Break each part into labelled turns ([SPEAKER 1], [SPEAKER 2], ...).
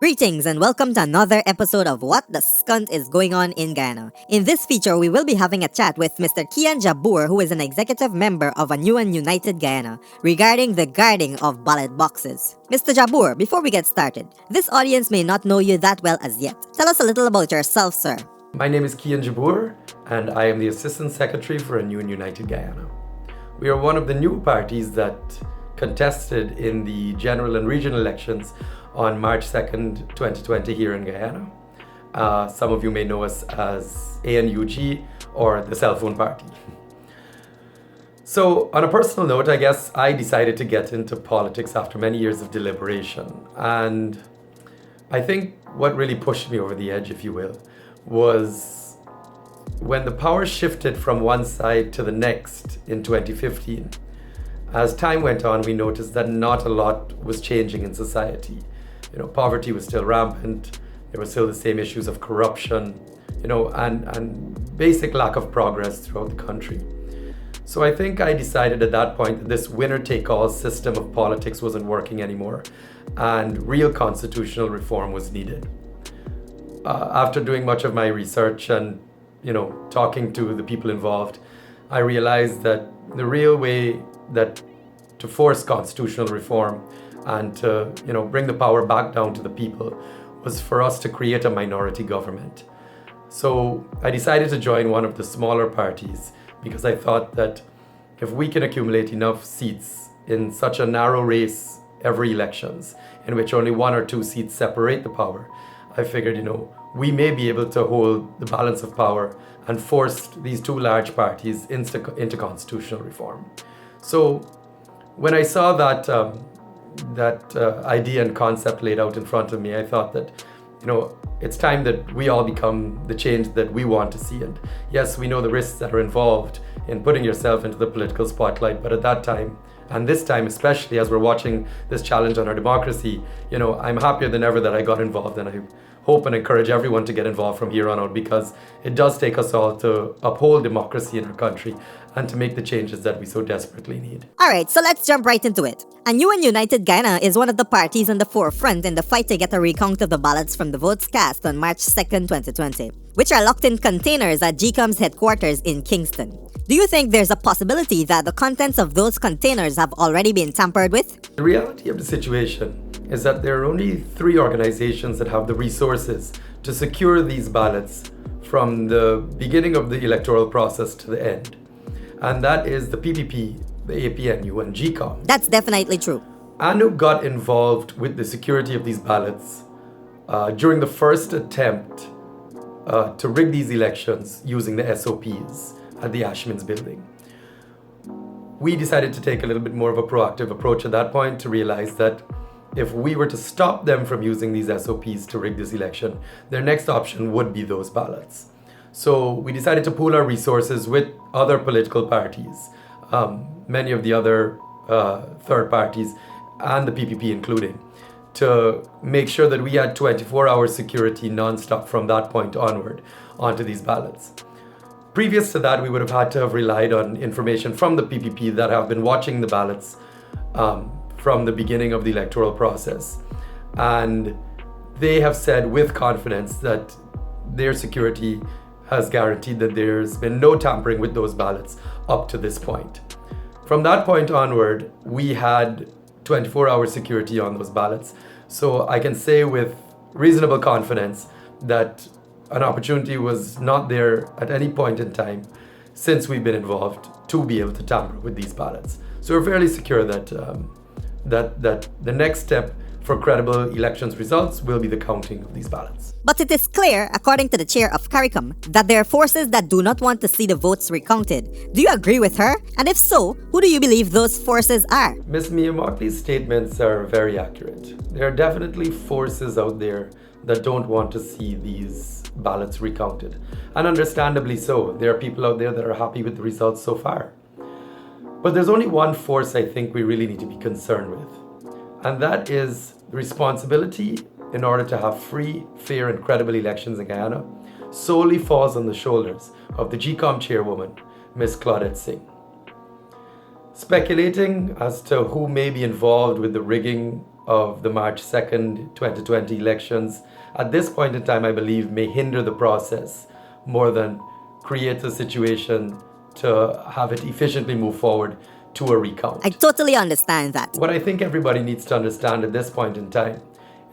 [SPEAKER 1] Greetings and welcome to another episode of What the Skunt is Going On in Guyana. In this feature, we will be having a chat with Mr. Kian Jabour, who is an executive member of a new and united Guyana, regarding the guarding of ballot boxes. Mr. Jabour, before we get started, this audience may not know you that well as yet. Tell us a little about yourself, sir.
[SPEAKER 2] My name is Kian Jabour, and I am the Assistant Secretary for a new and united Guyana. We are one of the new parties that contested in the general and regional elections on March 2nd, 2020 here in Guyana. Some of you may know us as ANUG or the Cell Phone Party. So on a personal note, I guess I decided to get into politics after many years of deliberation. And I think what really pushed me over the edge, if you will, was when the power shifted from one side to the next in 2015. As time went on, we noticed that not a lot was changing in society. Poverty was still rampant. There were still the same issues of corruption, and basic lack of progress throughout the country. So I think I decided at that point that this winner-take-all system of politics wasn't working anymore, and real constitutional reform was needed. After doing much of my research and, talking to the people involved, I realized that the real way to force constitutional reform and to bring the power back down to the people was for us to create a minority government. So I decided to join one of the smaller parties because I thought that if we can accumulate enough seats in such a narrow race every elections, in which only one or two seats separate the power, I figured we may be able to hold the balance of power and force these two large parties into constitutional reform. So when I saw that idea and concept laid out in front of me, I thought that, it's time that we all become the change that we want to see. And yes, we know the risks that are involved in putting yourself into the political spotlight, but at that time, and this time especially as we're watching this challenge on our democracy, I'm happier than ever that I got involved, and I hope and encourage everyone to get involved from here on out, because it does take us all to uphold democracy in our country and to make the changes that we so desperately need.
[SPEAKER 1] Alright, so let's jump right into it. A new and united Guyana is one of the parties in the forefront in the fight to get a recount of the ballots from the votes cast on March 2nd, 2020, which are locked in containers at GCOM's headquarters in Kingston. Do you think there's a possibility that the contents of those containers have already been tampered with?
[SPEAKER 2] The reality of the situation is that there are only 3 organizations that have the resources to secure these ballots from the beginning of the electoral process to the end. And that is the PPP, the APNU, and GCOM.
[SPEAKER 1] That's definitely true.
[SPEAKER 2] ANU got involved with the security of these ballots during the first attempt to rig these elections using the SOPs at the Ashman's building. We decided to take a little bit more of a proactive approach at that point to realize that if we were to stop them from using these SOPs to rig this election, their next option would be those ballots. So we decided to pool our resources with other political parties, many of the other third parties, and the PPP including, to make sure that we had 24-hour security non-stop from that point onward onto these ballots. Previous to that, we would have had to have relied on information from the PPP that have been watching the ballots from the beginning of the electoral process. And they have said with confidence that their security has guaranteed that there's been no tampering with those ballots up to this point. From that point onward, we had 24-hour security on those ballots. So I can say with reasonable confidence that an opportunity was not there at any point in time since we've been involved to be able to tamper with these ballots. So we're fairly secure that the next step for credible elections results will be the counting of these ballots.
[SPEAKER 1] But it is clear, according to the chair of CARICOM, that there are forces that do not want to see the votes recounted. Do you agree with her? And if so, who do you believe those forces are?
[SPEAKER 2] Ms. Miyamoto's statements are very accurate. There are definitely forces out there that don't want to see these ballots recounted. And understandably so. There are people out there that are happy with the results so far. But there's only one force I think we really need to be concerned with, and that is the responsibility in order to have free, fair, and credible elections in Guyana solely falls on the shoulders of the GCOM chairwoman, Ms. Claudette Singh. Speculating as to who may be involved with the rigging of the March 2nd, 2020 elections, at this point in time, I believe, may hinder the process more than create a situation to have it efficiently move forward to a recount.
[SPEAKER 1] I totally understand that.
[SPEAKER 2] What I think everybody needs to understand at this point in time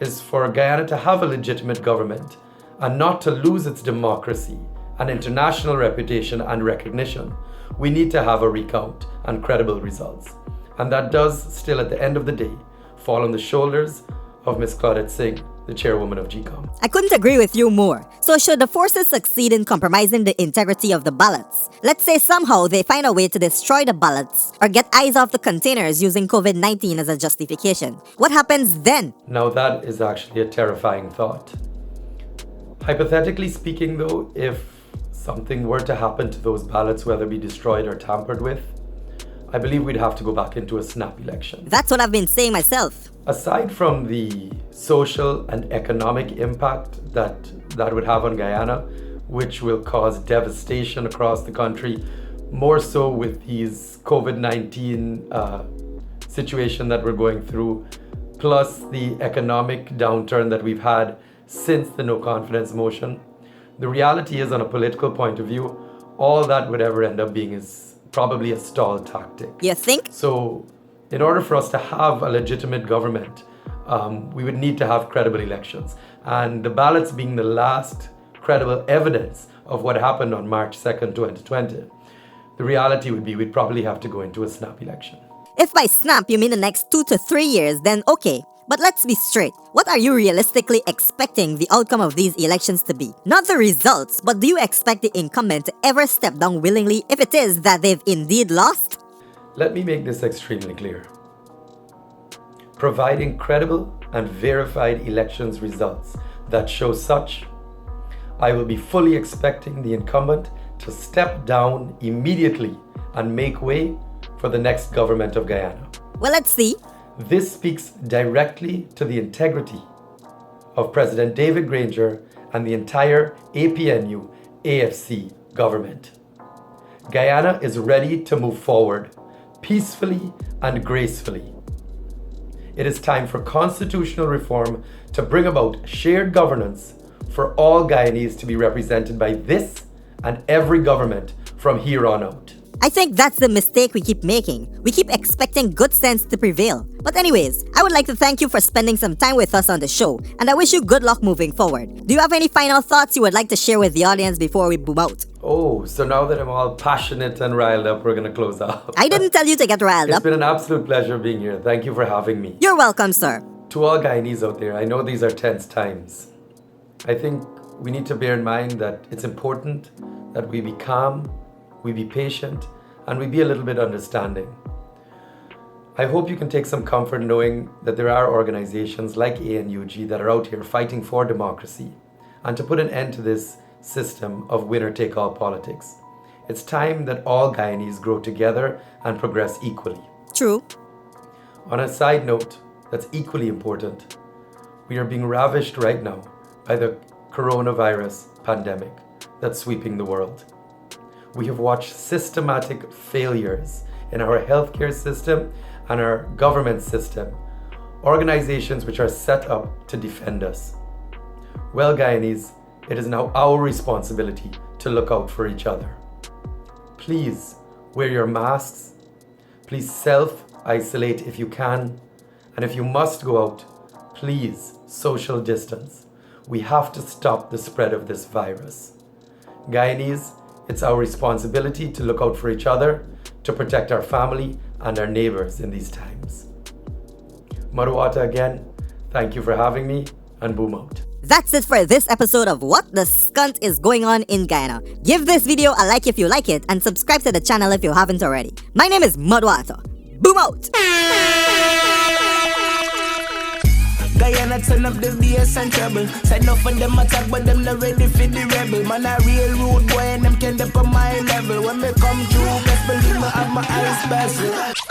[SPEAKER 2] is for Guyana to have a legitimate government and not to lose its democracy and international reputation and recognition, we need to have a recount and credible results. And that does still, at the end of the day, fall on the shoulders of Ms. Claudette Singh, the chairwoman of GCOM.
[SPEAKER 1] I couldn't agree with you more. So should the forces succeed in compromising the integrity of the ballots, let's say somehow they find a way to destroy the ballots or get eyes off the containers using COVID-19 as a justification, what happens then?
[SPEAKER 2] Now that is actually a terrifying thought. Hypothetically speaking though, if something were to happen to those ballots, whether be destroyed or tampered with, I believe we'd have to go back into a snap election.
[SPEAKER 1] That's what I've been saying myself.
[SPEAKER 2] Aside from the social and economic impact that would have on Guyana, which will cause devastation across the country, more so with these COVID-19 situation that we're going through, plus the economic downturn that we've had since the no confidence motion. The reality is, on a political point of view, all that would ever end up being is probably a stall tactic.
[SPEAKER 1] You think?
[SPEAKER 2] So in order for us to have a legitimate government, we would need to have credible elections. And the ballots being the last credible evidence of what happened on March 2nd, 2020, the reality would be we'd probably have to go into a snap election.
[SPEAKER 1] If by snap you mean the next 2 to 3 years, then okay. But let's be straight. What are you realistically expecting the outcome of these elections to be? Not the results, but do you expect the incumbent to ever step down willingly if it is that they've indeed lost?
[SPEAKER 2] Let me make this extremely clear. Providing credible and verified elections results that show such, I will be fully expecting the incumbent to step down immediately and make way for the next government of Guyana.
[SPEAKER 1] Well, let's see.
[SPEAKER 2] This speaks directly to the integrity of President David Granger and the entire APNU AFC government. Guyana is ready to move forward peacefully and gracefully. It is time for constitutional reform to bring about shared governance for all Guyanese to be represented by this and every government from here on out.
[SPEAKER 1] I think that's the mistake we keep making. We keep expecting good sense to prevail. But anyways, I would like to thank you for spending some time with us on the show, and I wish you good luck moving forward. Do you have any final thoughts you would like to share with the audience before we boom out?
[SPEAKER 2] Oh, so now that I'm all passionate and riled up, we're gonna close out.
[SPEAKER 1] I didn't tell you to get riled
[SPEAKER 2] It's
[SPEAKER 1] up.
[SPEAKER 2] been an absolute pleasure being here. Thank you for having me.
[SPEAKER 1] You're welcome, sir.
[SPEAKER 2] To all Guyanese out there, I know these are tense times. I think we need to bear in mind that it's important that we be calm, we be patient, and we be a little bit understanding. I hope you can take some comfort knowing that there are organizations like ANUG that are out here fighting for democracy and to put an end to this system of winner-take-all politics. It's time that all Guyanese grow together and progress equally.
[SPEAKER 1] True.
[SPEAKER 2] On a side note that's equally important, we are being ravished right now by the coronavirus pandemic that's sweeping the world. We have watched systematic failures in our healthcare system and our government system, organizations which are set up to defend us. Well, Guyanese, it is now our responsibility to look out for each other. Please wear your masks. Please self-isolate if you can. And if you must go out, please social distance. We have to stop the spread of this virus. Guyanese, it's our responsibility to look out for each other, to protect our family and our neighbors in these times. Mudwata again, thank you for having me, and boom out.
[SPEAKER 1] That's it for this episode of What the Skunt is Going On in Guyana. Give this video a like if you like it, and subscribe to the channel if you haven't already. My name is Mudwata. Boom out!
[SPEAKER 3] Guyana turn up the bass and treble. Said enough of them attack, but them not ready for the rebel. Man a real rude boy and them can dip on my level. When me come through, best believe me have my eyes special.